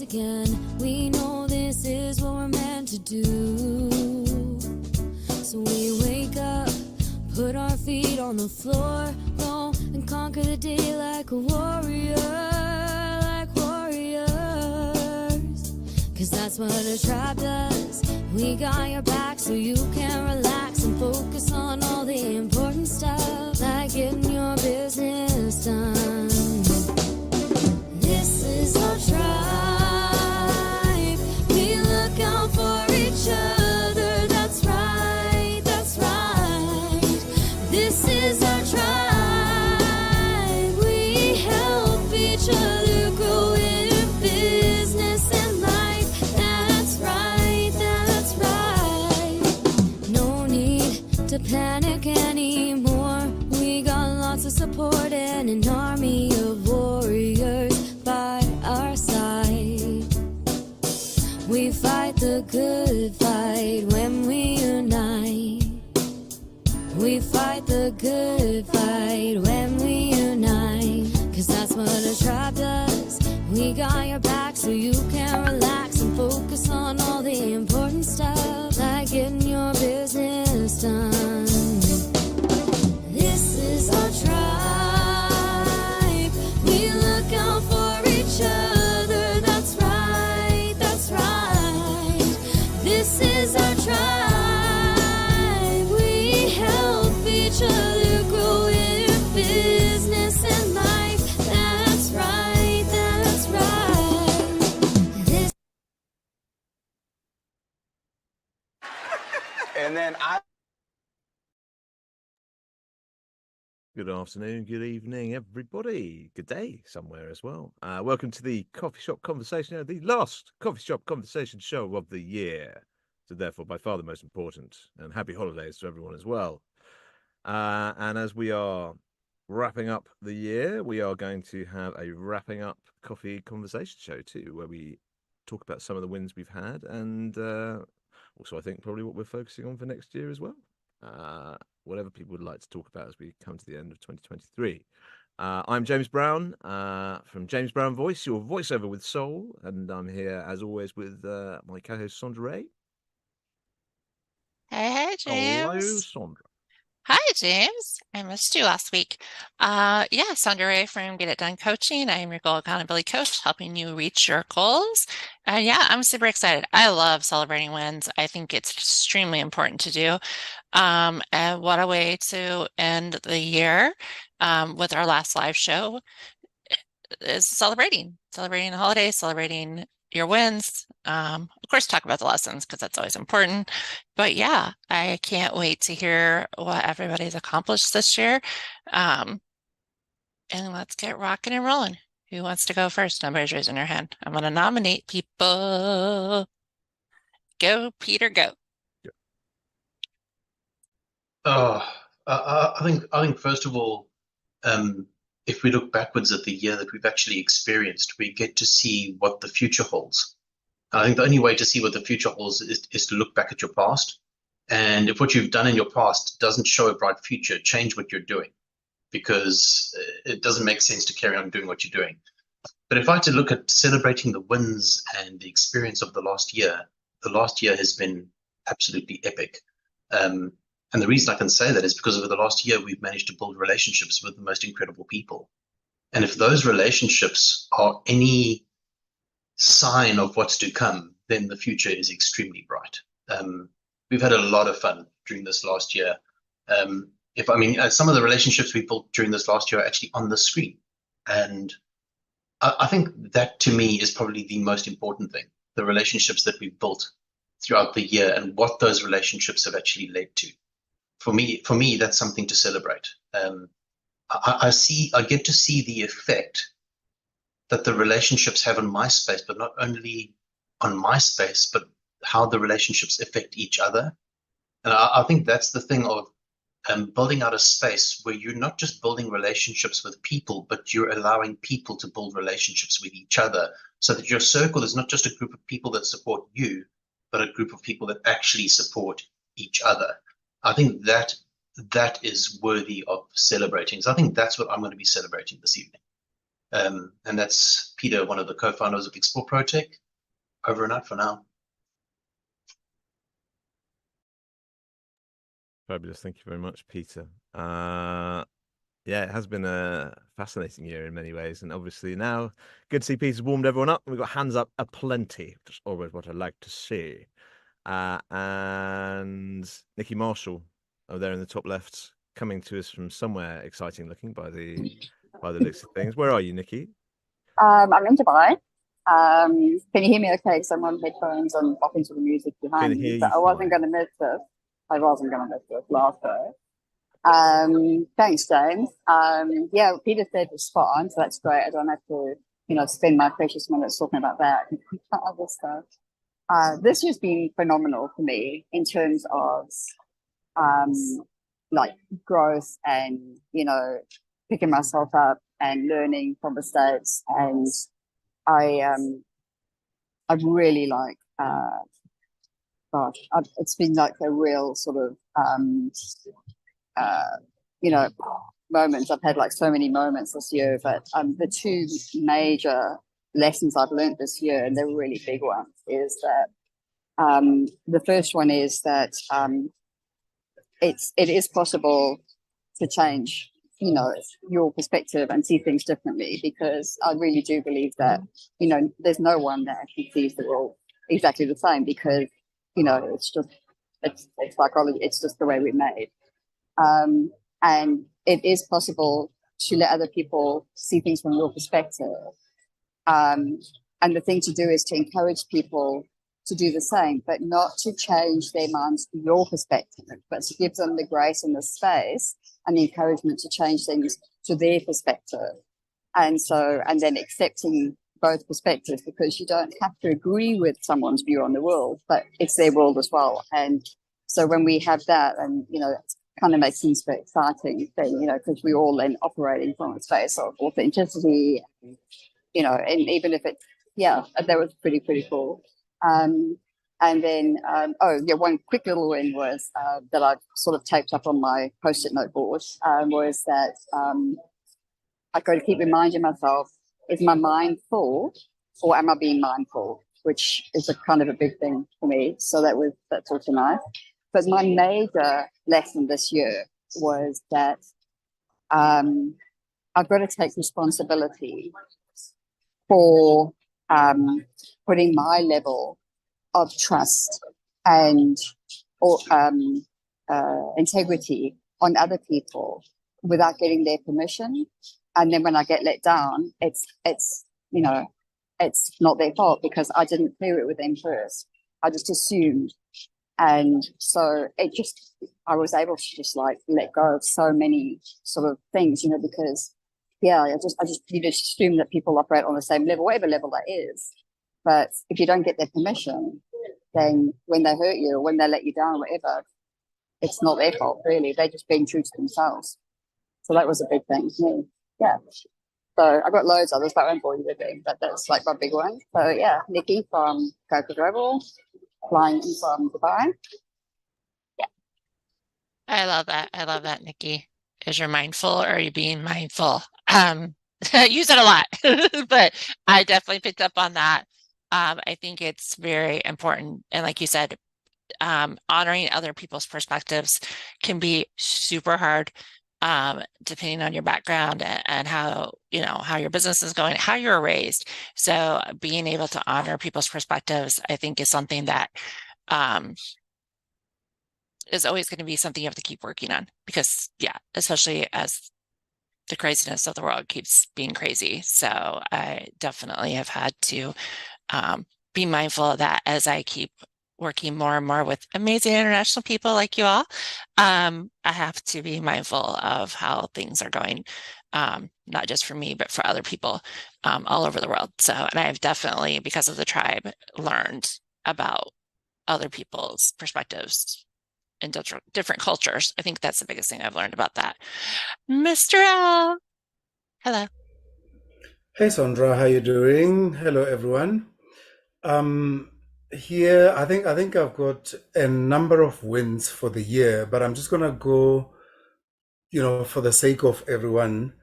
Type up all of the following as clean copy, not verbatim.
again. We know this is what we're meant to do. So we wake up, put our feet on the floor, go and conquer the day like a warrior, like warriors. Cause that's what a tribe does. We got your back so you can relax and focus on all the important stuff, like getting your business done. This is our tribe. We look out for each other. That's right, that's right. This is our tribe. We help each other grow in business and life. That's right, that's right. No need to panic anymore. We got lots of support and an army of warriors by our side. We fight the good fight when we unite. We fight the good fight when we unite. Cause that's what a tribe does. We got your back so you can relax and focus on all the important stuff, like getting your business done. This is our tribe. We look out for each other. That's right, that's right. This is our tribe. We help each other grow in business and life. That's right, that's right. This And then I Good afternoon, good evening, everybody. Good day somewhere as well. Welcome to the Coffee Shop Conversation, the last Coffee Shop Conversation show of the year. So therefore, by far the most important. And happy holidays to everyone as well. And as we are wrapping up the year, we are going to have a wrapping up coffee conversation show too, where we talk about some of the wins we've had and also I think probably what we're focusing on for next year as well. Whatever people would like to talk about as we come to the end of 2023. I'm James Brown from James Brown Voice, your voiceover with soul, and I'm here as always with my co-host Sondra Ray. Hey, Hello, James. Sondra. Hi, James. I missed you last week. Yeah, Sondra Ray from Get It Done Coaching. I am your goal accountability coach, helping you reach your goals. And yeah, I'm super excited. I love celebrating wins. I think it's extremely important to do. And what a way to end the year with our last live show is celebrating the holidays, celebrating your wins. Of course, talk about the lessons because that's always important. But yeah, I can't wait to hear what everybody's accomplished this year. And let's get rocking and rolling. Who wants to go first? Nobody's raising their hand. I'm going to nominate people. Go, Peter, go. I think first of all, if we look backwards at the year that we've actually experienced, we get to see what the future holds. I think the only way to see what the future holds is to look back at your past. And if what you've done in your past doesn't show a bright future, change what you're doing, because it doesn't make sense to carry on doing what you're doing. But if I had to look at celebrating the wins and the experience of the last year has been absolutely epic. And the reason I can say that is because over the last year, we've managed to build relationships with the most incredible people. And if those relationships are any sign of what's to come, then the future is extremely bright. We've had a lot of fun during this last year. Some of the relationships we built during this last year are actually on the screen. And I think that to me is probably the most important thing, the relationships that we've built throughout the year and what those relationships have actually led to. For me, that's something to celebrate. I get to see the effect that the relationships have on my space, but not only on my space, but how the relationships affect each other. And I think that's the thing of building out a space where you're not just building relationships with people, but you're allowing people to build relationships with each other, so that your circle is not just a group of people that support you, but a group of people that actually support each other. I think that is worthy of celebrating. So I think that's what I'm going to be celebrating this evening. And that's Peter, one of the co-founders of Explore ProTech. Over and out for now. Fabulous. Thank you very much, Peter. Yeah, it has been a fascinating year in many ways. And obviously now, good to see Peter's warmed everyone up. We've got hands up aplenty, which is always what I like to see. And Niki Marshall over there in the top left, coming to us from somewhere exciting looking by the looks of things. Where are you, Niki? I'm in Dubai. Can you hear me okay? Because I'm on headphones and popping to the music behind Can hear me. But you I wasn't fine. going to miss this. I wasn't going to miss this last day. Thanks, James. Yeah, Peter said was spot on, so that's great. I don't have to, spend my precious minutes talking about that and other stuff. This has been phenomenal for me in terms of like growth and, picking myself up and learning from mistakes. And I really like, it's been like a real sort of, moments. I've had like so many moments this year, but the two major lessons I've learned this year, and they're really big ones, is that the first one is that it is possible to change, your perspective and see things differently, because I really do believe that, there's no one that actually sees the world exactly the same, because, it's psychology, it's just the way we're made. And it is possible to let other people see things from your perspective. And the thing to do is to encourage people to do the same, but not to change their minds to your perspective, but to give them the grace and the space and the encouragement to change things to their perspective. And then accepting both perspectives, because you don't have to agree with someone's view on the world, but it's their world as well. And so when we have that, and, it kind of makes things very exciting thing, because we're all then operating from a space of authenticity, and even if it, that was pretty cool. And then, one quick little win was that I sort of taped up on my post-it note board, was that I got to keep reminding myself, is my mind full or am I being mindful? Which is a kind of a big thing for me. So that's also nice. But my major lesson this year was that I've got to take responsibility for putting my level of trust and integrity on other people without getting their permission. And then when I get let down, it's not their fault, because I didn't clear it with them first. I just assumed. And so I was able to just like let go of so many sort of things, because I just you just assume that people operate on the same level, whatever level that is. But if you don't get their permission, then when they hurt you or when they let you down or whatever, it's not their fault really. They're just being true to themselves. So that was a big thing for me. Yeah. So I got loads of others, but I won't bore you with them. But that's like my big one. So yeah, Niki from Coca Global, flying in from Dubai. Yeah. I love that. I love that, Niki. Is you're mindful, or are you being mindful? I use it a lot, but I definitely picked up on that. I think it's very important. And like you said, honoring other people's perspectives can be super hard, depending on your background and how your business is going, how you're raised. So being able to honor people's perspectives, I think, is something that is always going to be something you have to keep working on, because especially as the craziness of the world keeps being crazy. So I definitely have had to be mindful of that as I keep working more and more with amazing international people like you all. I have to be mindful of how things are going, not just for me, but for other people all over the world. So, and I've definitely, because of the tribe, learned about other people's perspectives in different cultures. I think that's the biggest thing I've learned about that. Mr. L, hello. Hey Sondra, how you doing? Hello everyone. Here I think I've got a number of wins for the year, but I'm just gonna go, for the sake of everyone.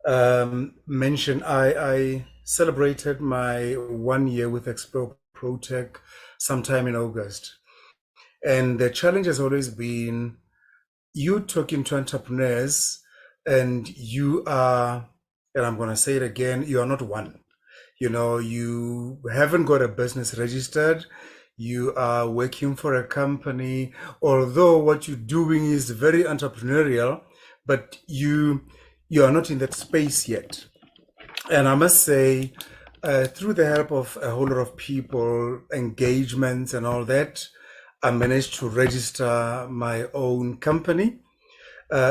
mention, I celebrated my 1 year with Explore ProTech sometime in August. And the challenge has always been you talking to entrepreneurs, and you are, and I'm going to say it again, you are not one. You haven't got a business registered. You are working for a company, although what you're doing is very entrepreneurial, but you are not in that space yet. And I must say, through the help of a whole lot of people, engagements and all that, I managed to register my own company,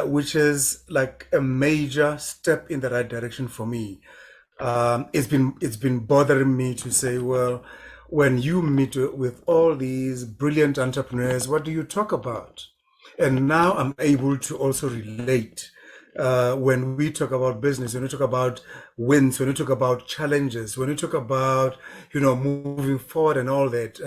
which is like a major step in the right direction for me. It's been bothering me to say, well, when you meet with all these brilliant entrepreneurs, what do you talk about? And now I'm able to also relate. When we talk about business, when we talk about wins, when we talk about challenges, when we talk about moving forward and all that,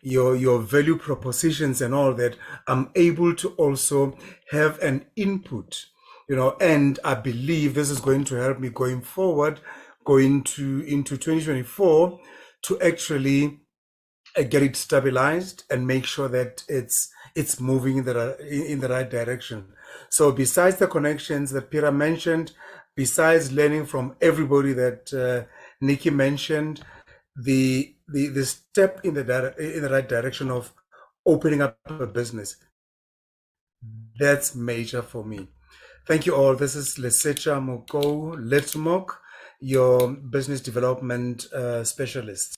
your value propositions and all that, I'm able to also have an input. And I believe this is going to help me going forward, into 2024, to actually get it stabilized and make sure that it's moving in the right direction. So besides the connections that Peter mentioned, besides learning from everybody that Niki mentioned, the step in the right direction of opening up a business, that's major for me. Thank you all. This is Lesetja Mokou, Letmok, your business development specialist.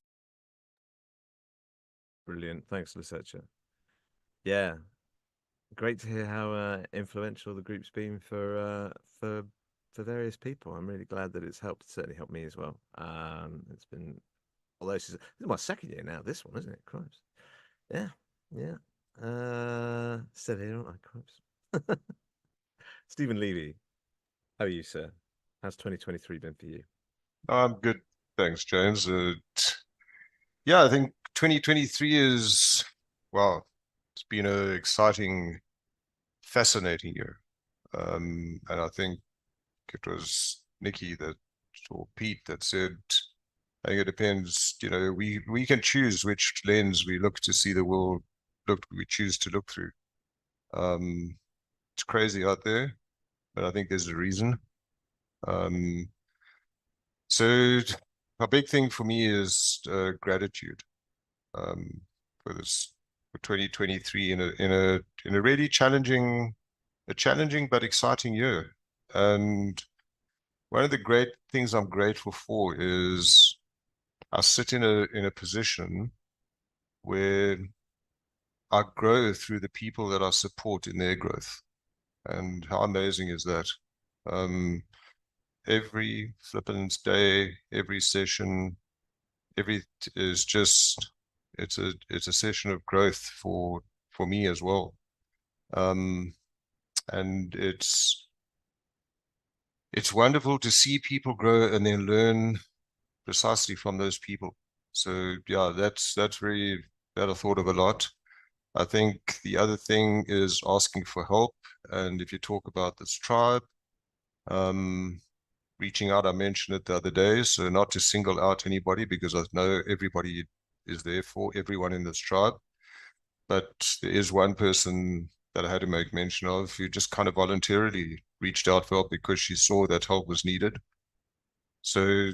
Brilliant. Thanks, Lesetja. Yeah, great to hear how influential the group's been for various people. I'm really glad that it's helped. Certainly helped me as well. It's been, although this is my second year now. This one, isn't it? Cripes. Yeah. Still here, aren't I? Cripes. Stephen Levy, how are you, sir? How's 2023 been for you? I'm good, thanks, James. Yeah, I think 2023 is, well, it's been an exciting, fascinating year. And I think it was Niki or Pete that said, I think it depends, we can choose which lens we look to see the world, we choose to look through. It's crazy out there, but I think there's a reason. So a big thing for me is gratitude for 2023 in a really challenging but exciting year. And one of the great things I'm grateful for is I sit in a position where I grow through the people that I support in their growth. And how amazing is that? Every flippant day, every session, is just it's a session of growth for me as well. And it's wonderful to see people grow and then learn precisely from those people. So yeah, that's really that I thought of a lot. I think the other thing is asking for help. And if you talk about this tribe, reaching out, I mentioned it the other day, so not to single out anybody, because I know everybody is there for everyone in this tribe. But there is one person that I had to make mention of who just kind of voluntarily reached out for help because she saw that help was needed. So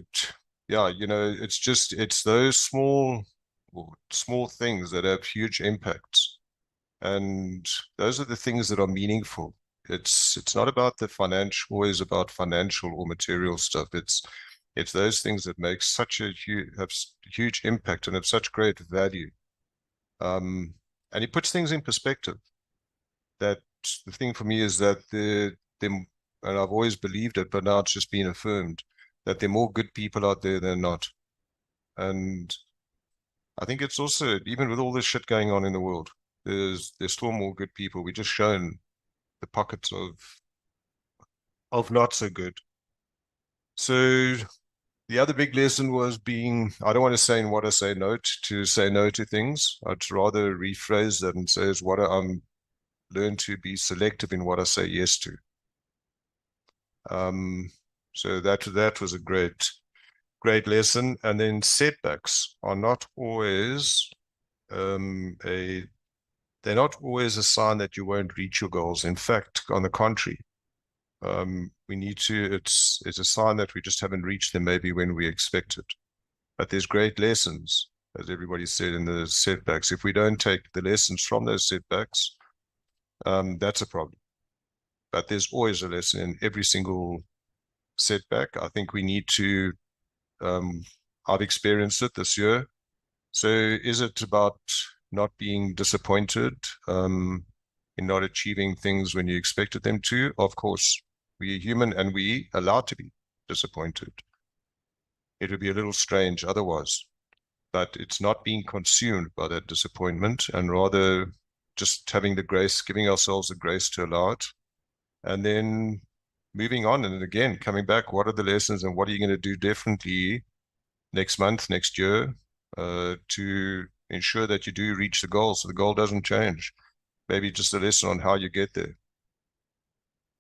yeah, it's those small things that have huge impacts. And those are the things that are meaningful. It's not about the financial, always about financial or material stuff. It's those things that make such a huge impact and have such great value. And it puts things in perspective. That the thing for me is that and I've always believed it, but now it's just been affirmed that there are more good people out there than not. And I think it's also, even with all this shit going on in the world, there's still more good people. We're just shown the pockets of not so good. So the other big lesson was I don't want to say in what I say no to say no to things. I'd rather rephrase that and say is what I'm learn to be selective in what I say yes to. So that was a great lesson. And then setbacks are not always they're not always a sign that you won't reach your goals. In fact, on the contrary, we need to, it's a sign that we just haven't reached them maybe when we expected. But there's great lessons, as everybody said, in the setbacks. If we don't take the lessons from those setbacks, that's a problem. But there's always a lesson in every single setback. I think we need to, I've experienced it this year. So is it about not being disappointed in not achieving things when you expected them to? Of course, we are human and we are allowed to be disappointed. It would be a little strange otherwise, but it's not being consumed by that disappointment and rather just having the grace, giving ourselves the grace to allow it, and then moving on. And again, coming back, what are the lessons and what are you going to do differently next month, next year, to ensure that you do reach the goal so the goal doesn't change? Maybe just a lesson on how you get there.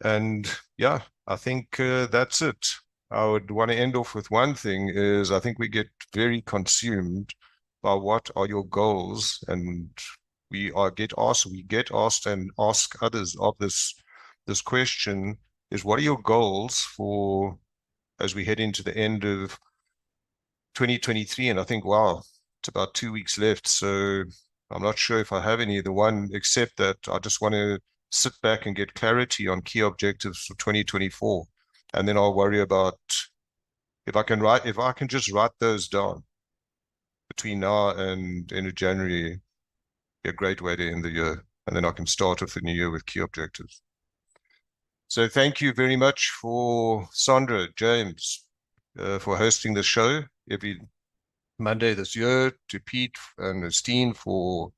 And yeah, I think that's it. I would want to end off with one thing is I think we get very consumed by what are your goals, and we get asked and ask others of this question is, what are your goals for as we head into the end of 2023? And I think, wow, it's about 2 weeks left. So I'm not sure if I have any of the one, except that I just want to sit back and get clarity on key objectives for 2024. And then I'll worry about if I can just write those down between now and end of January, be a great way to end the year. And then I can start off the new year with key objectives. So thank you very much for Sondra, James, for hosting the show every Monday this year, to Pete and Estine for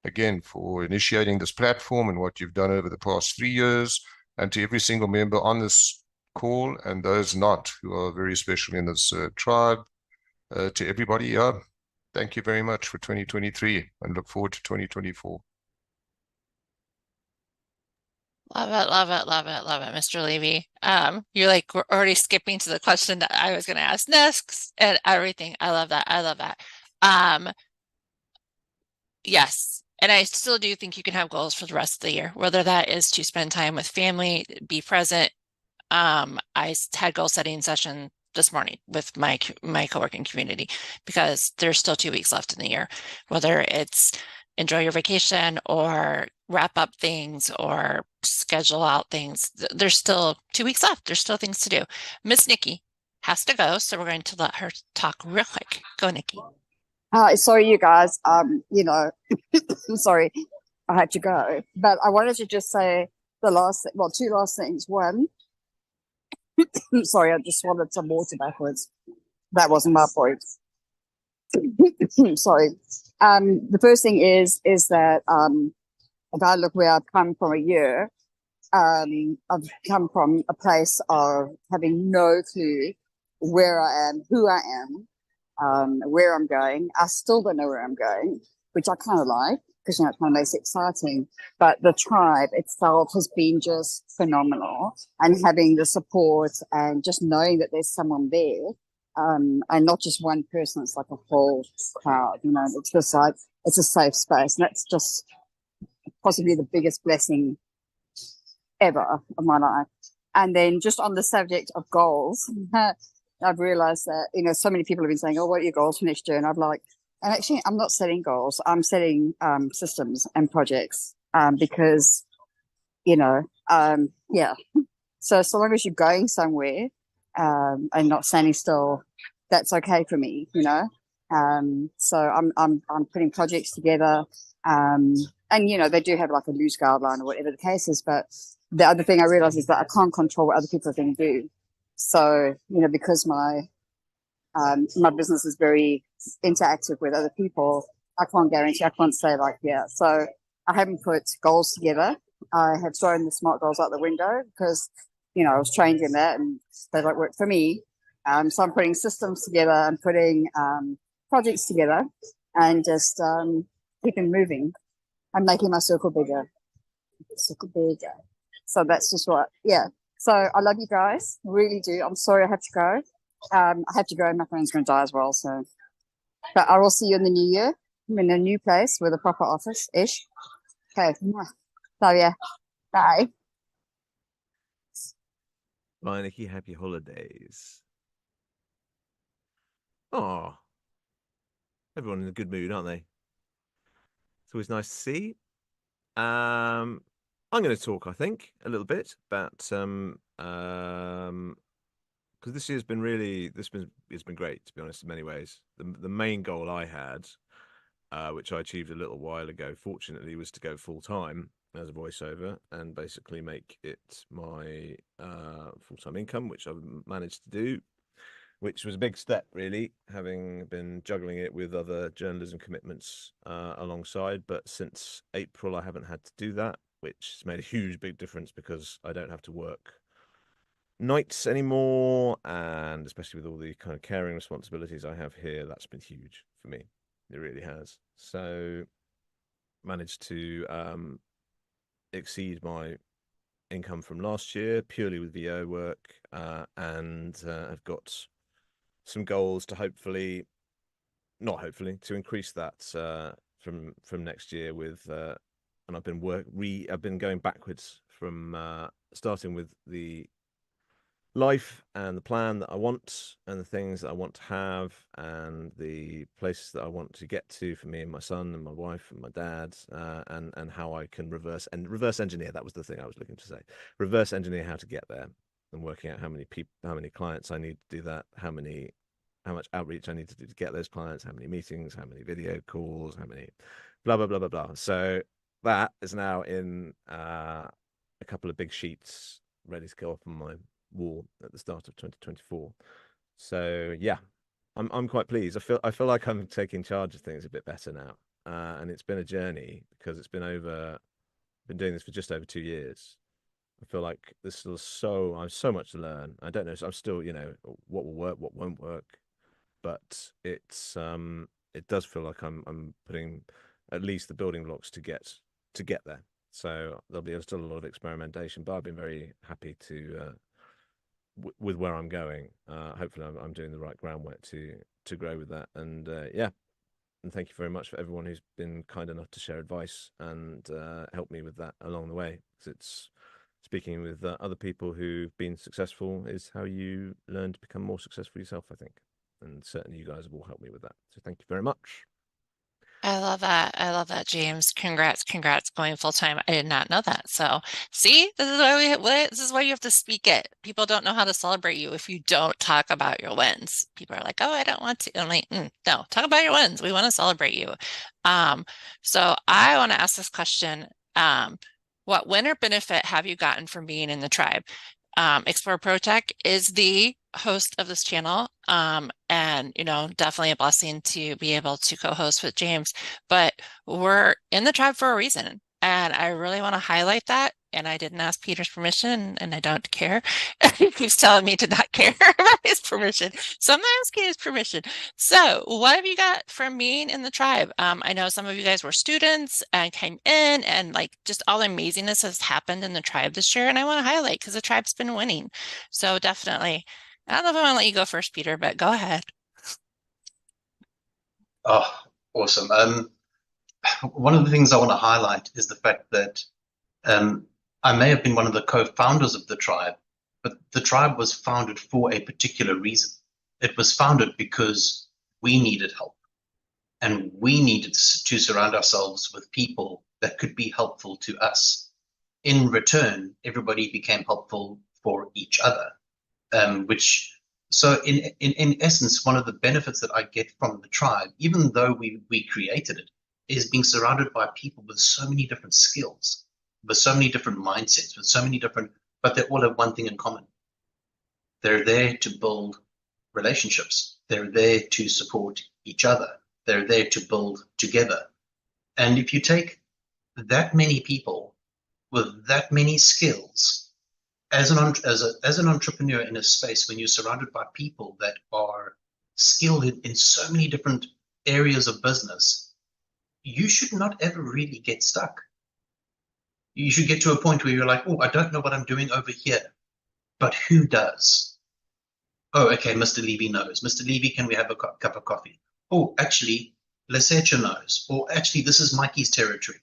initiating this platform and what you've done over the past 3 years, and to every single member on this call and those not, who are very special in this tribe. To everybody, thank you very much for 2023 and look forward to 2024. Love it, love it, love it, love it, Mr. Levy. You're like, we're already skipping to the question that I was going to ask next and everything. I love that. I love that. Yes. And I still do think you can have goals for the rest of the year, whether that is to spend time with family, be present. I had goal setting session this morning with my co-working community because there's still 2 weeks left in the year, whether it's enjoy your vacation or wrap up things or schedule out things. There's still 2 weeks left. There's still things to do. Miss Niki has to go, so we're going to let her talk real quick. Go, Niki. Sorry, you guys. I'm sorry, I had to go, but I wanted to just say two last things. One, sorry, I just swallowed some water backwards. That wasn't my point. Sorry. The first thing is that if I look where I've come from a year, I've come from a place of having no clue where I am, who I am, where I'm going. I still don't know where I'm going, which I kind of like because, it kind of makes it exciting. But the tribe itself has been just phenomenal, and having the support and just knowing that there's someone there, and not just one person, it's like a whole crowd, it's just like, it's a safe space. And that's just possibly the biggest blessing ever of my life. And then just on the subject of goals, I've realized that, so many people have been saying, oh, what are your goals for next year? And and actually, I'm not setting goals. I'm setting systems and projects because, yeah. So long as you're going somewhere and not standing still, that's okay for me, So I'm putting projects together, and they do have like a loose guideline or whatever the case is. But the other thing I realize is that I can't control what other people are going to do. So because my business is very interactive with other people, I can't say like, yeah. So I haven't put goals together. I have thrown the SMART goals out the window because I was trained in that and they don't work for me. So I'm putting systems together, I'm putting projects together, and just keeping moving. I'm making my circle bigger. So that's just what, yeah. So I love you guys, really do. I'm sorry I have to go. I have to go. My phone's going to die as well. So, but I will see you in the new year. I'm in a new place with a proper office ish. Okay, love ya. Bye. Bye, Niki. Happy holidays. Oh, everyone in a good mood, aren't they? It's always nice to see. I'm going to talk, I think, a little bit about because this year's been really it's been great, to be honest, in many ways. The main goal I had, which I achieved a little while ago, fortunately, was to go full time as a voiceover and basically make it my full-time income, which I've managed to do, which was a big step, really, having been juggling it with other journalism commitments alongside. But since April, I haven't had to do that, which has made a huge, big difference because I don't have to work nights anymore. And especially with all the kind of caring responsibilities I have here, that's been huge for me. It really has. So managed to exceed my income from last year purely with VO work, and I've got some goals to to increase that from next year with and I've been going backwards from starting with the life and the plan that I want and the things that I want to have and the places that I want to get to for me and my son and my wife and my dad, and how I can reverse engineer. That was the thing I was looking to say. Reverse engineer how to get there, and working out how many clients I need to do that, how much outreach I need to do to get those clients, how many meetings, how many video calls, how many blah blah blah blah blah. So that is now in a couple of big sheets ready to go up on my wall at the start of 2024. So yeah, I'm quite pleased. I feel like I'm taking charge of things a bit better now, and it's been a journey because it's been doing this for just over 2 years. I feel like I have so much to learn. I don't know. So I'm still, what will work, what won't work, but it does feel like I'm putting at least the building blocks to get there. So there'll be still a lot of experimentation, but I've been very happy to with where I'm going. Hopefully I'm doing the right groundwork to grow with that. And yeah, and thank you very much for everyone who's been kind enough to share advice and help me with that along the way. Because it's speaking with other people who've been successful is how you learn to become more successful yourself, I think. And certainly you guys have all helped me with that. So thank you very much. I love that. I love that, James. Congrats going full time. I did not know that. So see, this is why you have to speak it. People don't know how to celebrate you if you don't talk about your wins. People are like, oh, I don't want to. I'm like, no, talk about your wins. We want to celebrate you. So I want to ask this question. What win or benefit have you gotten from being in the tribe? Explore ProTech is the host of this channel, and definitely a blessing to be able to co-host with James, but we're in the tribe for a reason, and I really want to highlight that. And I didn't ask Peter's permission, and I don't care. He keeps telling me to not care about his permission, so I'm not asking his permission. So what have you got from being in the tribe? I know some of you guys were students and came in, and like just all the amazingness has happened in the tribe this year, and I want to highlight because the tribe's been winning. So definitely, I don't know if I want to let you go first, Peter, but go ahead. Oh, awesome. One of the things I want to highlight is the fact that I may have been one of the co-founders of the tribe, but the tribe was founded for a particular reason. It was founded because we needed help, and we needed to surround ourselves with people that could be helpful to us. In return, everybody became helpful for each other, so in essence, one of the benefits that I get from the tribe, even though we created it, is being surrounded by people with so many different skills, with so many different mindsets, with so many different, but they all have one thing in common. They're there to build relationships. They're there to support each other. They're there to build together. And if you take that many people with that many skills, as an entrepreneur in a space, when you're surrounded by people that are skilled in so many different areas of business, you should not ever really get stuck. You should get to a point where you're like, oh, I don't know what I'm doing over here. but who does? Oh, okay, Mr. Levy knows. Mr. Levy, can we have a cup of coffee? Oh, actually, Lesetja knows. Or actually, this is Mikey's territory.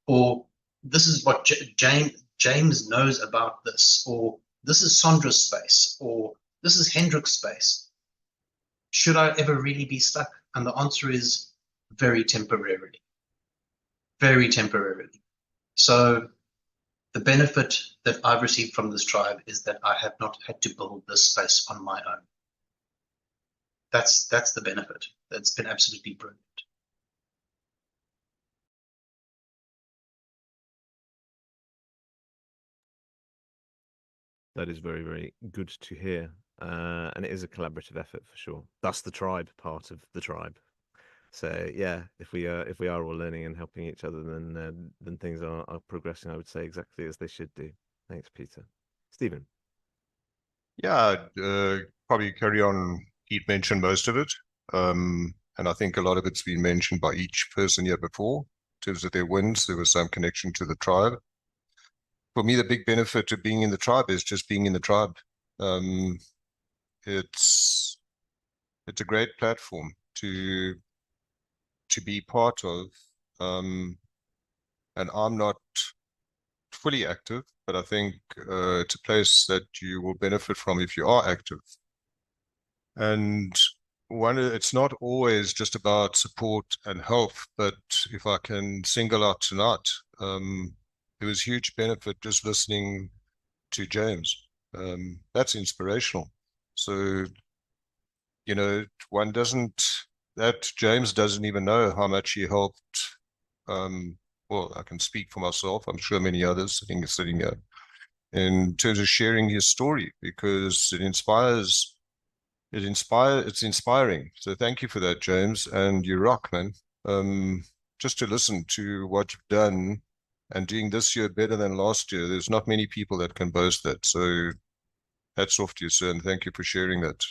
Or this is what James knows about this. Or this is Sondra's space. Or this is Hendrick's space. Should I ever really be stuck? And the answer is very temporarily. Very temporarily. So the benefit that I've received from this tribe is that I have not had to build this space on my own. That's the benefit. That's been absolutely brilliant. That is very, very good to hear. And it is a collaborative effort for sure. That's the tribe part of the tribe. So yeah, if we are all learning and helping each other, then things are progressing, I would say, exactly as they should do. Thanks, Peter. Stephen. Yeah, probably carry on. Pete mentioned most of it. And I think a lot of it's been mentioned by each person here before. In terms of their wins, there was some connection to the tribe. For me, the big benefit of being in the tribe is just being in the tribe. It's a great platform to be part of. And I'm not fully active, but I think it's a place that you will benefit from if you are active. And it's not always just about support and help, but if I can single out tonight, there was huge benefit just listening to James. That's inspirational. So, you know, James doesn't even know how much he helped. Well, I can speak for myself. I'm sure many others sitting here in terms of sharing his story, because it's inspiring. So thank you for that, James, and you rock, man. Just to listen to what you've done and doing this year better than last year, there's not many people that can boast that. So hats off to you, sir, and thank you for sharing that.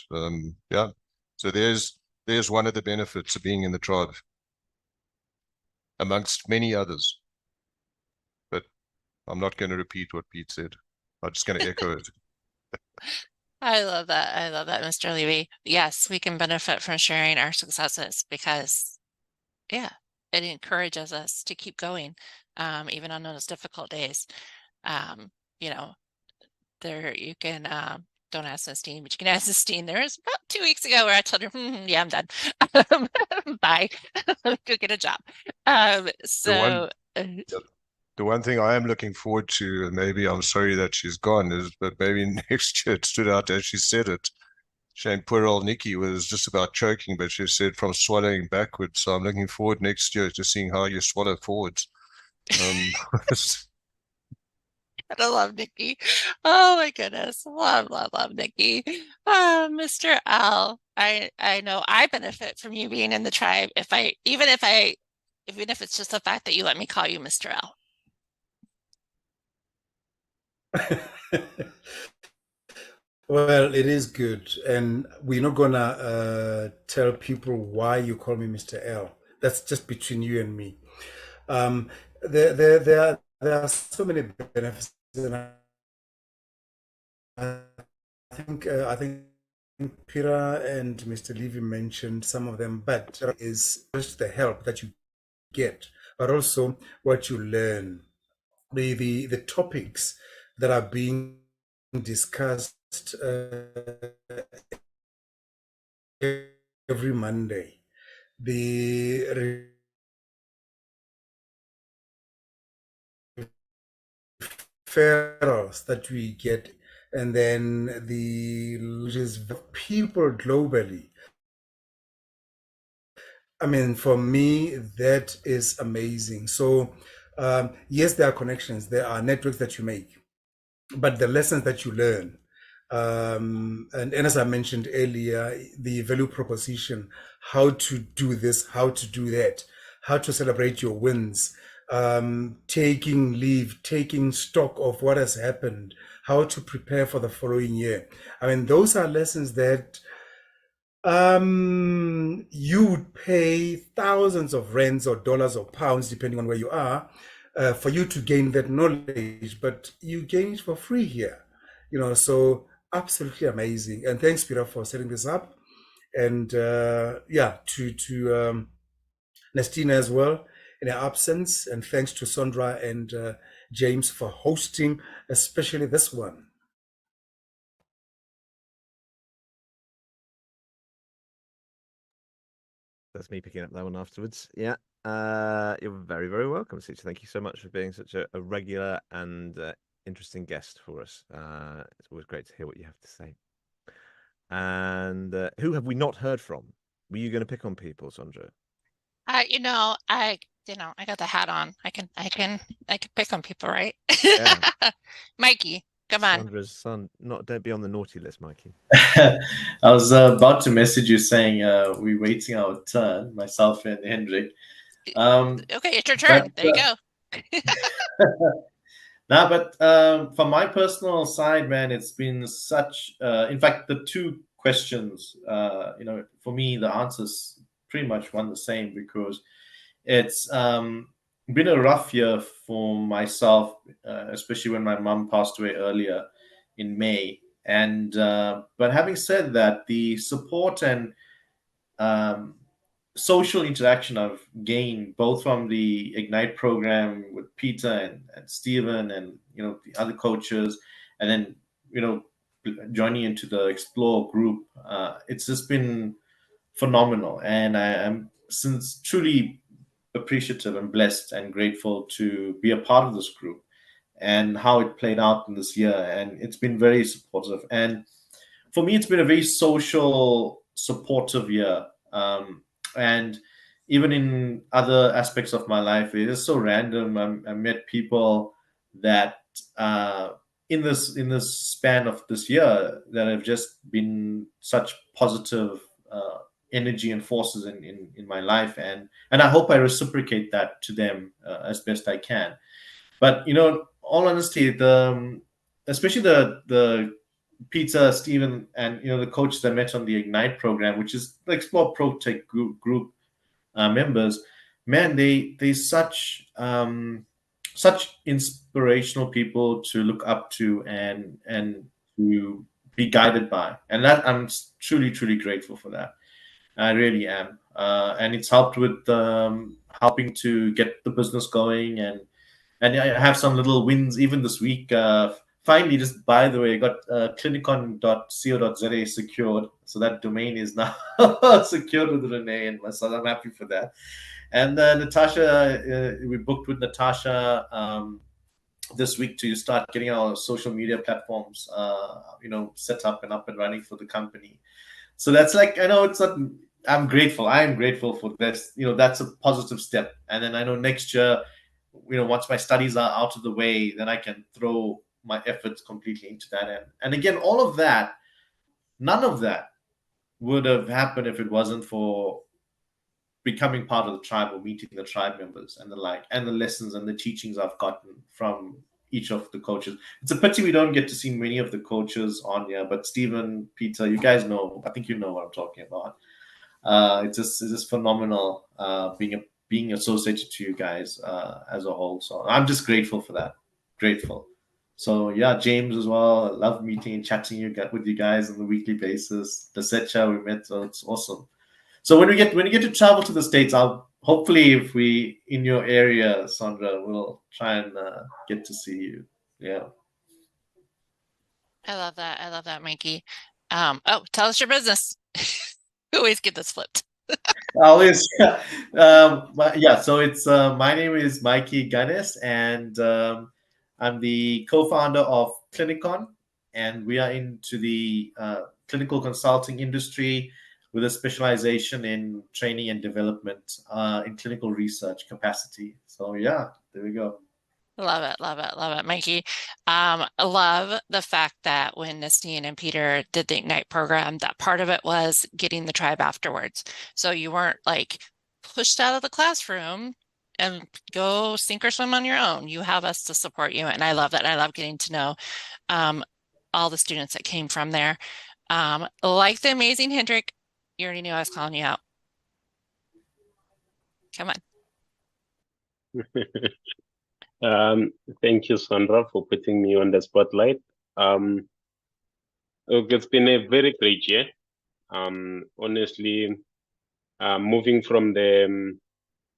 Yeah. So there's one of the benefits of being in the tribe, amongst many others. But I'm not going to repeat what Pete said. I'm just going to echo it. I love that. I love that, Mr. Levy. Yes, we can benefit from sharing our successes because, yeah, it encourages us to keep going, even on those difficult days. You know, you can, don't ask Justine, but you can ask Justine. There was about 2 weeks ago where I told her, yeah, I'm done. Bye. Go get a job. The one thing I am looking forward to, and maybe I'm sorry that she's gone, is but maybe next year it stood out as she said it. Shane, poor old Niki was just about choking, but she said from swallowing backwards. So I'm looking forward next year to seeing how you swallow forwards. I love Niki. Oh my goodness. Love Niki. Mr. L, I know I benefit from you being in the tribe even if it's just the fact that you let me call you Mr. L. Well, it is good, and we're not gonna tell people why you call me Mr. L. That's just between you and me. There are so many benefits, and I think Peter and Mr. Levy mentioned some of them, but is just the help that you get, but also what you learn. The topics that are being discussed every Monday, the referrals that we get, and then the people globally. I mean, for me, that is amazing. So yes, there are connections, there are networks that you make, but the lessons that you learn, and as I mentioned earlier, the value proposition, how to do this, how to do that, how to celebrate your wins, taking leave, taking stock of what has happened, how to prepare for the following year. I mean, those are lessons that you would pay thousands of rands or dollars or pounds, depending on where you are, for you to gain that knowledge, but you gain it for free here. So absolutely amazing. And thanks, Peter, for setting this up. And yeah, to Nestina as well in her absence. And thanks to Sondra and James for hosting, especially this one. That's me picking up that one afterwards. Yeah. You're very, very welcome, Lesetja. Thank you so much for being such a regular and interesting guest for us. It's always great to hear what you have to say. And who have we not heard from? Were you going to pick on people, Sondra? I got the hat on. I can pick on people, right? Yeah. Mikey, come on. Sondra's son. Don't be on the naughty list, Mikey. I was about to message you saying we're waiting our turn, myself and Hendrick. Okay, it's your turn. There you go. Nah, but from my personal side, man, it's been such. In fact, the two questions, for me, the answers pretty much one the same because it's been a rough year for myself, especially when my mum passed away earlier in May. And but having said that, the support and social interaction I've gained both from the Ignite program with Peter and Stephen and the other coaches, and then joining into the Explore group, it's just been phenomenal, and I am since truly appreciative and blessed and grateful to be a part of this group and how it played out in this year. And it's been very supportive, and for me it's been a very social, supportive year. And even in other aspects of my life, it is so random. I met people that in this span of this year that have just been such positive energy and forces in my life, and I hope I reciprocate that to them as best I can. But all honesty, especially the Peter, Stephen, and the coaches I met on the Ignite program, which is the Explore ProTech group members, man, they such inspirational people to look up to and to be guided by, and that I'm truly grateful for that. I really am, and it's helped with helping to get the business going, and I have some little wins even this week. Finally, just by the way, I got clinicon.co.za secured, so that domain is now secured with Renee and myself. I'm happy for that. And Natasha, we booked with Natasha this week to start getting our social media platforms, set up and running for the company. So that's I know it's not. I'm grateful. I am grateful for this. That's a positive step. And then I know next year, once my studies are out of the way, then I can throw my efforts completely into that end. And again, all of that, none of that would have happened if it wasn't for becoming part of the tribe or meeting the tribe members and the like, and the lessons and the teachings I've gotten from each of the coaches. It's a pity we don't get to see many of the coaches on here, but Stephen, Peter, you guys know, I think you know what I'm talking about. It's just phenomenal being associated to you guys as a whole. So I'm just grateful for that. Grateful. So yeah, James as well. I love meeting and chatting with you guys on a weekly basis. Lesetja, we met, so it's awesome. So when you get to travel to the States, I'll hopefully, if we in your area, Sondra, we'll try and get to see you. Yeah. I love that, Mikey. Tell us your business. We always get this flipped. Always. Yeah. So it's my name is Mikey Guness, and I'm the co-founder of Clinicon, and we are into the clinical consulting industry with a specialization in training and development in clinical research capacity. So yeah, there we go. Love it, Mikey. I love the fact that when Nistine and Peter did the Ignite program, that part of it was getting the tribe afterwards. So you weren't pushed out of the classroom and go sink or swim on your own. You have us to support you, and I love that. I love getting to know all the students that came from there. Like the amazing Hendrick, you already knew I was calling you out. Come on. Thank you, Sondra, for putting me on the spotlight. Look, it's been a very great year. Honestly, moving from the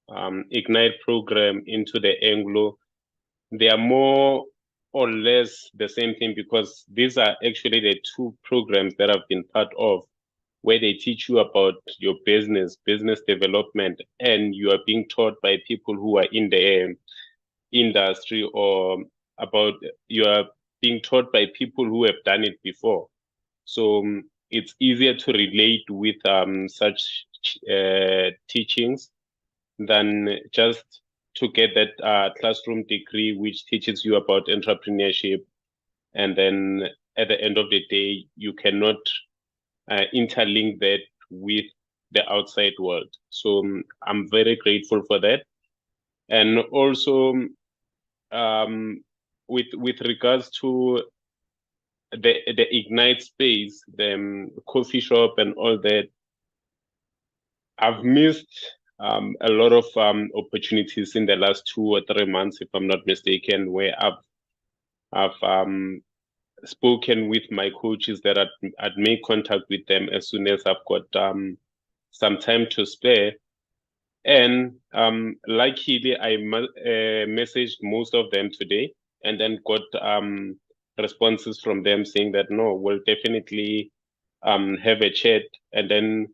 Ignite program into the Anglo, they are more or less the same thing, because these are actually the two programs that I've been part of, where they teach you about your business development, and you are being taught by people who are in the industry, or you are being taught by people who have done it before. So it's easier to relate with such teachings than just to get that classroom degree which teaches you about entrepreneurship, and then at the end of the day you cannot interlink that with the outside world. So I'm very grateful for that. And also with regards to the Ignite space, the coffee shop and all that, I've missed a lot of opportunities in the last 2 or 3 months, if I'm not mistaken, where I've spoken with my coaches that I'd make contact with them as soon as I've got some time to spare. And luckily, I messaged most of them today, and then got responses from them saying that no, we'll definitely have a chat, and then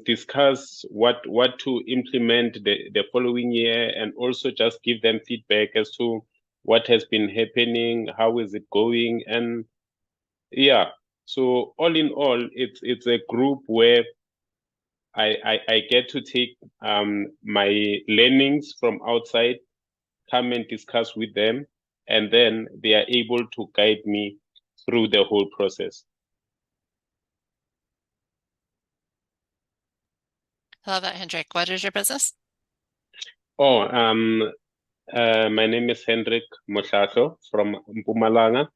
discuss what to implement the following year, and also just give them feedback as to what has been happening, how is it going. And yeah, so all in all, it's a group where I get to take my learnings from outside, come and discuss with them, and then they are able to guide me through the whole process. I love that, Hendrick. What is your business? Oh, my name is Hendrick Mohlahlo from Mpumalanga.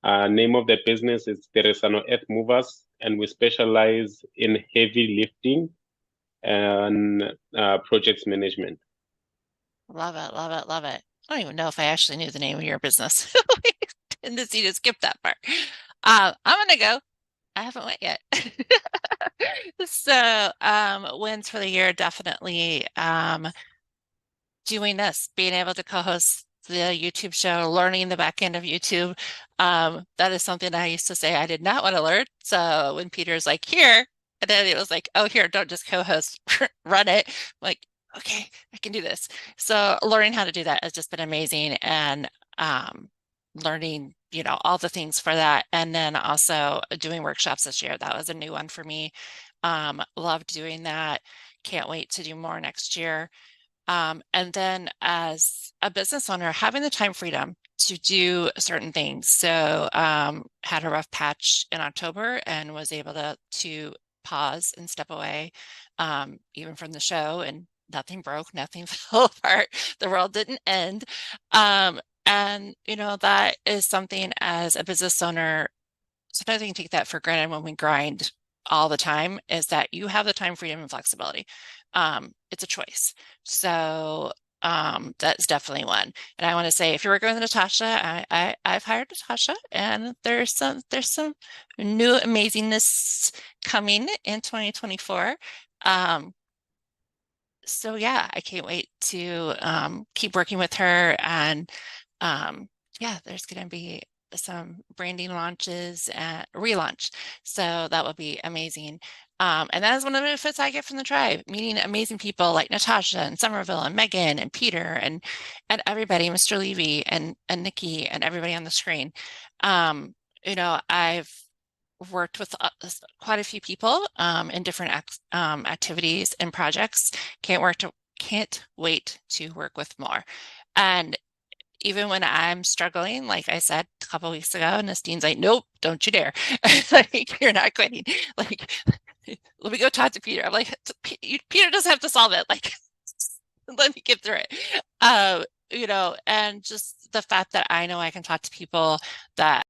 Name of the business is Teresano Earth Movers, and we specialize in heavy lifting and projects management. Love it, love it, love it. I don't even know if I actually knew the name of your business. Tendency to skip that part. I'm gonna go. I haven't went yet. So wins for the year, definitely doing this, being able to co-host the YouTube show, learning the back end of YouTube. That is something I used to say I did not want to learn. So when Peter's like, here, and then it was like, oh, here, don't just co-host, run it. I'm like, okay, I can do this. So learning how to do that has just been amazing, and learning, all the things for that. And then also doing workshops this year. That was a new one for me. Loved doing that. Can't wait to do more next year. And then as a business owner, having the time freedom to do certain things. So had a rough patch in October and was able to pause and step away, even from the show, and nothing broke, nothing fell apart. The world didn't end. And that is something as a business owner, sometimes we can take that for granted when we grind all the time, is that you have the time freedom and flexibility. It's a choice. So that's definitely one. And I want to say, if you're working with Natasha, I've hired Natasha, and there's some new amazingness coming in 2024. So yeah, I can't wait to keep working with her. And yeah, there's going to be some branding launches and relaunch. So that will be amazing. And that is one of the benefits I get from the tribe, meeting amazing people like Natasha and Somerville and Megan and Peter and everybody, Mr. Levy and Niki and everybody on the screen. I've worked with quite a few people in different activities and projects. Can't wait to work with more. And even when I'm struggling, like I said a couple of weeks ago, and Nestine's like, nope, don't you dare. Like, you're not quitting. Like, let me go talk to Peter. I'm like, Peter doesn't have to solve it. Like, let me get through it. And just the fact that I know I can talk to people that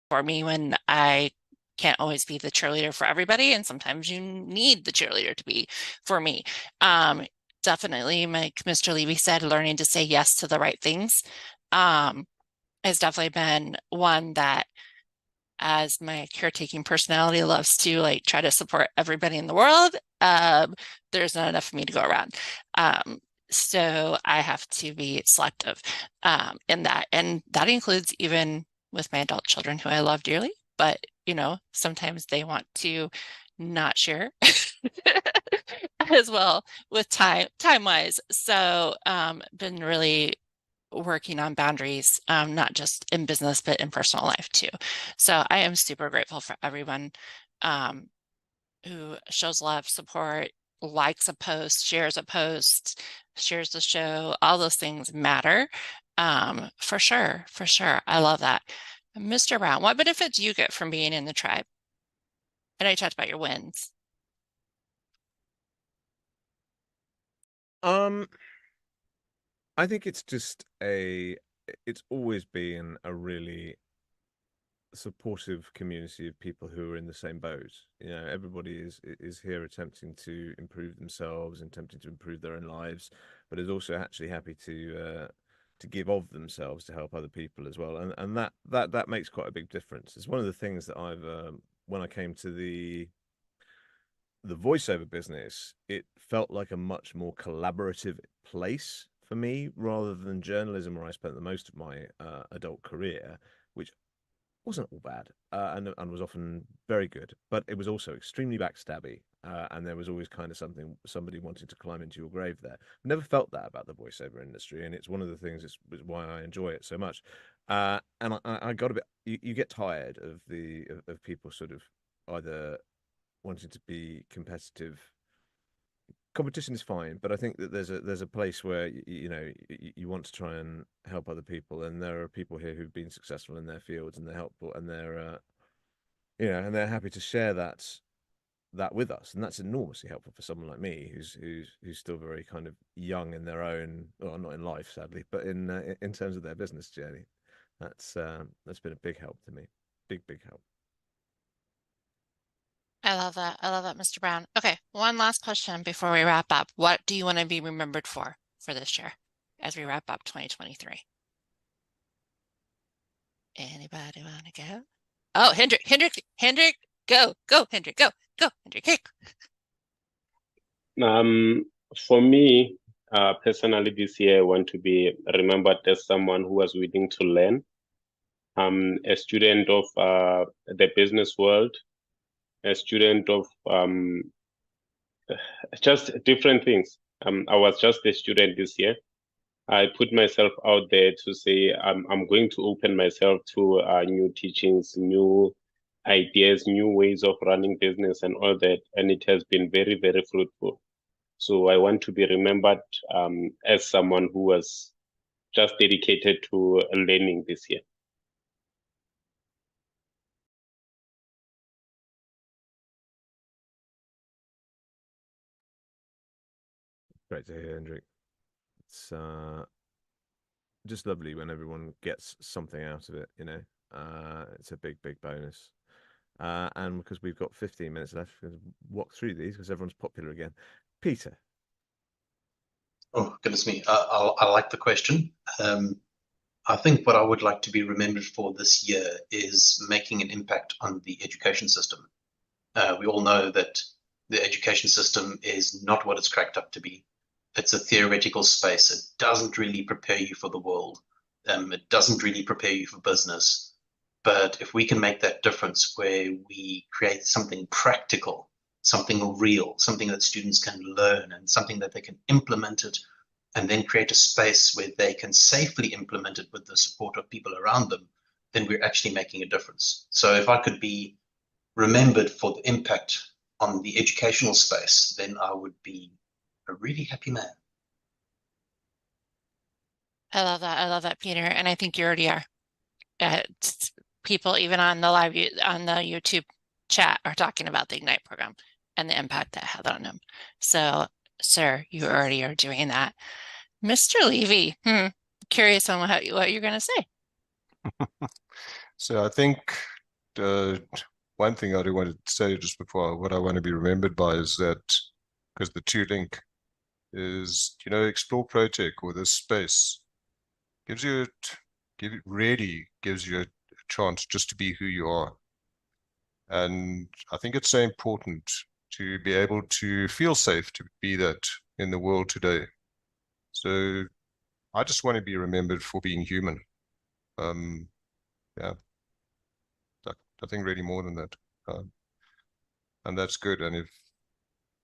for me when I can't always be the cheerleader for everybody, and sometimes you need the cheerleader to be for me. definitely, like Mr. Levy said, learning to say yes to the right things has definitely been one that, as my caretaking personality loves to like try to support everybody in the world, there's not enough for me to go around. So I have to be selective in that. And that includes even with my adult children who I love dearly, but you know, sometimes they want to not share as well with time-wise. So been really working on boundaries, not just in business, but in personal life too. So I am super grateful for everyone who shows love, support, likes a post, shares the show. All those things matter. For sure. I love that. Mr. Brown, what benefits do you get from being in the tribe? I know you talked about your wins. I think it's just it's always been a really supportive community of people who are in the same boat. You know, everybody is here attempting to improve themselves and attempting to improve their own lives, but is also actually happy to give of themselves to help other people as well. And that makes quite a big difference. It's one of the things that I've when I came to the voiceover business, it felt like a much more collaborative place for me rather than journalism, where I spent the most of my adult career, which wasn't all bad and was often very good, but it was also extremely backstabby, and there was always kind of somebody wanting to climb into your grave there. I've never felt that about the voiceover industry, and it's one of the things that's why I enjoy it so much. And I got a bit, you get tired of people sort of either wanting to be competitive. Competition is fine, but I think that there's a place where you want to try and help other people, and there are people here who've been successful in their fields, and they're helpful, and they're and they're happy to share that with us, and that's enormously helpful for someone like me who's still very kind of young in their own, well, not in life sadly, but in terms of their business journey. That's been a big help to me, big help. I love that. Mr. Brown. Okay, one last question before we wrap up. What do you want to be remembered for this year as we wrap up 2023? Anybody want to go? Oh, Hendrick, go, Hendrick, go, Hendrick. For me, personally, this year I want to be remembered as someone who was willing to learn. A student of the business world, a student of just different things. I was just a student this year. I put myself out there to say I'm going to open myself to new teachings, new ideas, new ways of running business and all that. And it has been very, very fruitful. So I want to be remembered as someone who was just dedicated to learning this year. Great to hear, Hendrick. It's just lovely when everyone gets something out of it, it's a big bonus. And because we've got 15 minutes left, we're going to walk through these because everyone's popular again. Peter. Oh, goodness me. I like the question. I think what I would like to be remembered for this year is making an impact on the education system. We all know that the education system is not what it's cracked up to be. It's a theoretical space. It doesn't really prepare you for the world. It doesn't really prepare you for business. But if we can make that difference where we create something practical, something real, something that students can learn and something that they can implement it, and then create a space where they can safely implement it with the support of people around them, then we're actually making a difference. So if I could be remembered for the impact on the educational space, then I would be a really happy man. I love that, Peter. And I think you already are. People even on the YouTube chat are talking about the Ignite program and the impact that had on them. So, sir, you already are doing that. Mr. Levy, curious on what you're going to say. So I think one thing I do want to say just before what I want to be remembered by is that because the two link, is, you know, Explore ProTech, or this space gives you really gives you a chance just to be who you are. And I think it's so important to be able to feel safe to be that in the world today. So I just want to be remembered for being human. Yeah, nothing really more than that. And that's good. And if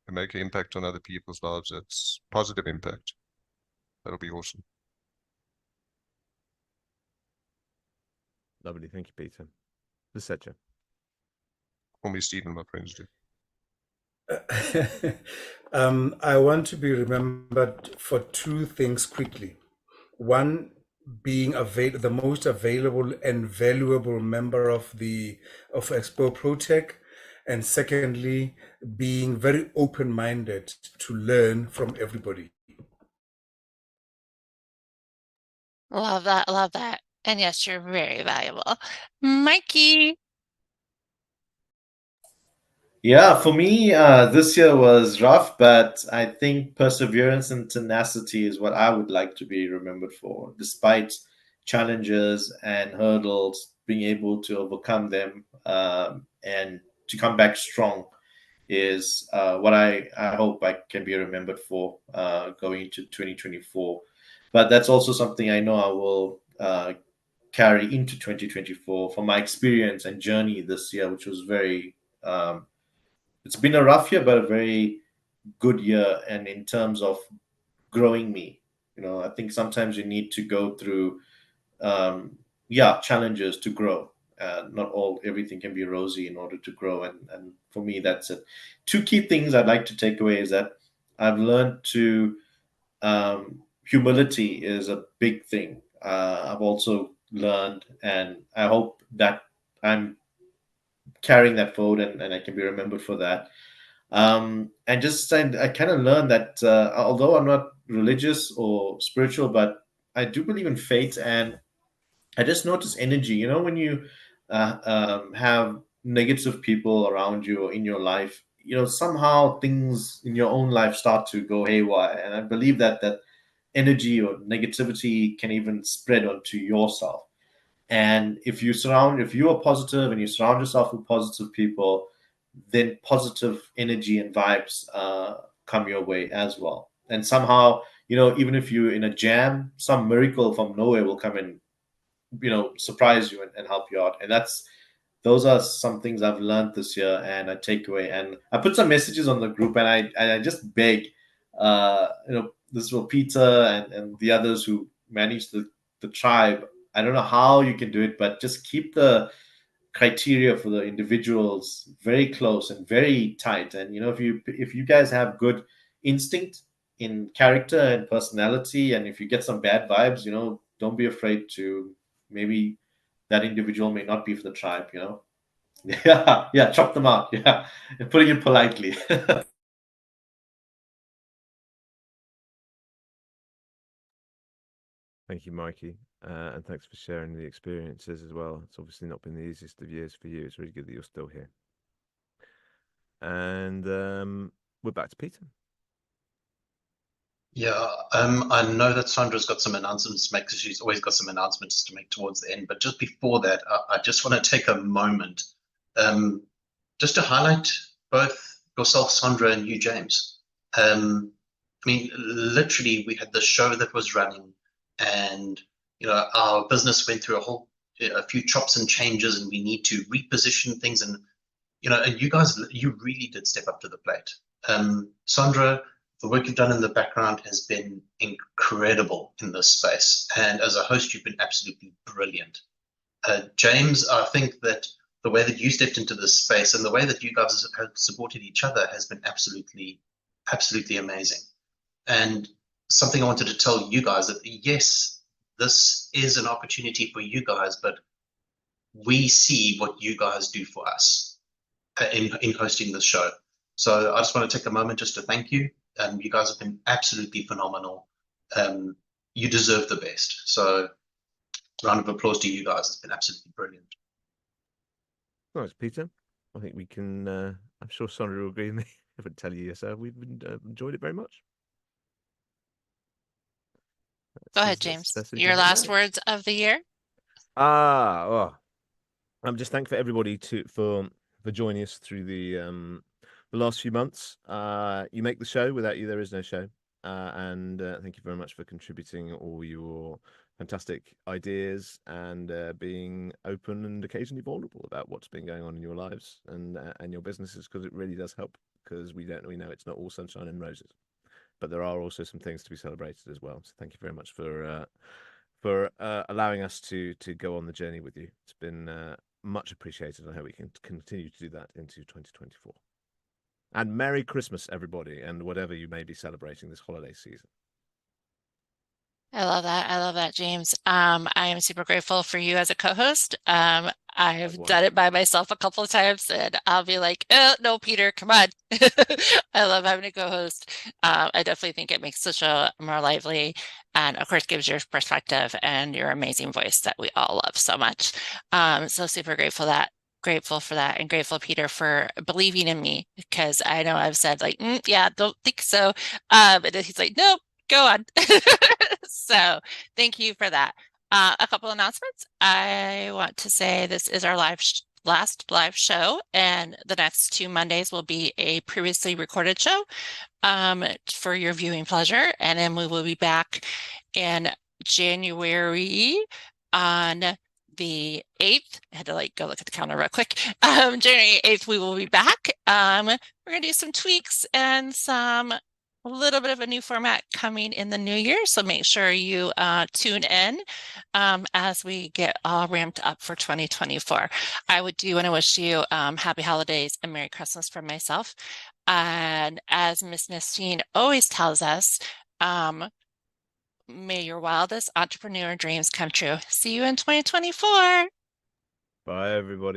you make an impact on other people's lives, that's positive impact. That'll be awesome. Lovely. Thank you, Peter. Lesetja. Call me Stephen, my friends do. I want to be remembered for two things quickly. One, being the most available and valuable member of Explore ProTech, and secondly, being very open-minded to learn from everybody. Love that. Love that. And yes, you're very valuable. Mikey. Yeah, for me, this year was rough, but I think perseverance and tenacity is what I would like to be remembered for. Despite challenges and hurdles, being able to overcome them and to come back strong is what I hope I can be remembered for going into 2024. But that's also something I know I will carry into 2024 from my experience and journey this year, which was very it's been a rough year, but a very good year. And in terms of growing me, I think sometimes you need to go through, challenges to grow. Not everything can be rosy in order to grow. And for me, that's it. Two key things I'd like to take away is that I've learned to, humility is a big thing. I've also learned, and I hope that I'm carrying that forward and I can be remembered for that. And just I kind of learned that although I'm not religious or spiritual, but I do believe in fate, and I just notice energy. When you have negative people around you or in your life, somehow things in your own life start to go haywire, and I believe that energy or negativity can even spread onto yourself. And if you are positive and you surround yourself with positive people, then positive energy and vibes come your way as well. And somehow, even if you're in a jam, some miracle from nowhere will come and, surprise you and help you out. And those are some things I've learned this year and I take away. And I put some messages on the group, and I just beg, this is for Peter and the others who manage the tribe. I don't know how you can do it, but just keep the criteria for the individuals very close and very tight. And if you guys have good instinct in character and personality, and if you get some bad vibes, don't be afraid to, maybe that individual may not be for the tribe. Yeah, chop them out. Yeah, and putting it politely. Thank you, Mikey. And thanks for sharing the experiences as well. It's obviously not been the easiest of years for you. It's really good that you're still here. And we're back to Peter. Yeah, I know that Sondra's got some announcements to make, because she's always got some announcements to make towards the end. But just before that, I just want to take a moment just to highlight both yourself, Sondra, and you, James. I mean, literally, we had the show that was running, and our business went through a few chops and changes, and we need to reposition things. And and you guys, you really did step up to the plate. Sondra, the work you've done in the background has been incredible in this space, and as a host, you've been absolutely brilliant. James, I think that the way that you stepped into this space and the way that you guys have supported each other has been absolutely amazing. And something I wanted to tell you guys, that yes, this is an opportunity for you guys, but we see what you guys do for us in hosting this show. So I just want to take a moment just to thank you. You guys have been absolutely phenomenal. You deserve the best. So round of applause to you guys. It's been absolutely brilliant. Thanks, Peter. I think we can, I'm sure Sondra will agree with me if I tell you yourself. We've enjoyed it very much. Go ahead, That's James. that's Your interesting. last No. words of the year? I'm just thankful for everybody for joining us through the last few months. You make the show. Without you, there is no show. And thank you very much for contributing all your fantastic ideas and being open and occasionally vulnerable about what's been going on in your lives and your businesses, because it really does help. Because we know it's not all sunshine and roses, but there are also some things to be celebrated as well. So thank you very much for allowing us to go on the journey with you. It's been much appreciated. I hope we can continue to do that into 2024. And Merry Christmas, everybody, and whatever you may be celebrating this holiday season. I love that. I love that, James. I am super grateful for you as a co-host. I've done it by myself a couple of times, and I'll be like, "Oh, no, Peter, come on." I love having a co-host. I definitely think it makes the show more lively, and of course, gives your perspective and your amazing voice that we all love so much. So super grateful for that, and grateful, Peter, for believing in me, because I know I've said like, yeah, don't think so. And then he's like, nope, go on. So thank you for that. A couple announcements. I want to say this is our last live show, and the next 2 Mondays will be a previously recorded show for your viewing pleasure. And then we will be back in January on the 8th. I had to go look at the calendar real quick. January 8th, we will be back. We're going to do some tweaks and a little bit of a new format coming in the new year. So make sure you tune in as we get all ramped up for 2024. I do want to wish you happy holidays and Merry Christmas from myself. And as Miss Nistine always tells us, may your wildest entrepreneur dreams come true. See you in 2024. Bye, everybody.